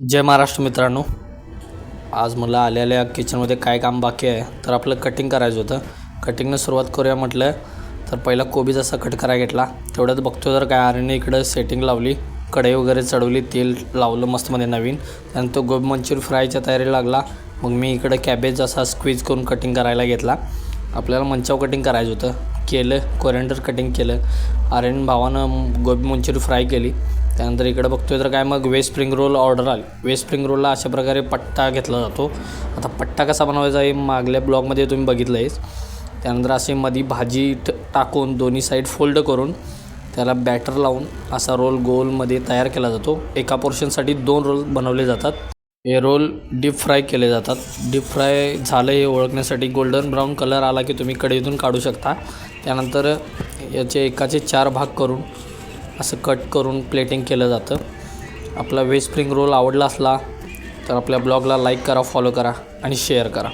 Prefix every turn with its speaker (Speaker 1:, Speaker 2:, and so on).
Speaker 1: जय महाराष्ट्र मित्रांनो. आज मला आलेल्या किचनमध्ये काय काम बाकी आहे तर आपलं कटिंग करायचं होतं. कटिंगनं सुरुवात करूया म्हटलं तर पहिला कोबी जसा कट करायला घेतला तेवढ्यात बघतो तर काय आर्यनने इकडं सेटिंग लावली, कढई वगैरे चढवली, तेल लावलं मस्तमध्ये नवीन. त्यानंतर गोबी मंचुरी फ्रायच्या तयारीला लागला. मग मी इकडं कॅबेज असा स्क्वीज करून कटिंग करायला घेतला. आपल्याला मंचाव कटिंग करायचं होतं, केलं. कोरिअँडर कटिंग केलं. आर्यन भावानं गोबी मंचुरी फ्राय केली. त्यानंतर इकडं बघतोय तर काय मग वेज स्प्रिंग रोल ऑर्डर आली. वेज स्प्रिंग रोलला अशा प्रकारे पट्टा घेतला जातो. आता पट्टा कसा बनवायचा आहे मागल्या ब्लॉगमध्ये तुम्ही बघितलं आहेच. त्यानंतर असे मध्ये भाजी टाकून दोन्ही साईड फोल्ड करून त्याला बॅटर लावून असा रोल गोलमध्ये तयार केला जातो. एका पोर्शनसाठी 2 रोल बनवले जातात. हे रोल डीप फ्राय केले जातात. डीप फ्राय झालं हे ओळखण्यासाठी गोल्डन ब्राऊन कलर आला की तुम्ही कढईतून काढू शकता. त्यानंतर याचे एकाचे 4 भाग करून असं कट करून प्लेटिंग केलं जातं. आपला वेज स्प्रिंग रोल आवडला असला तर आपल्या ब्लॉगला लाईक करा, फॉलो करा आणि शेअर करा.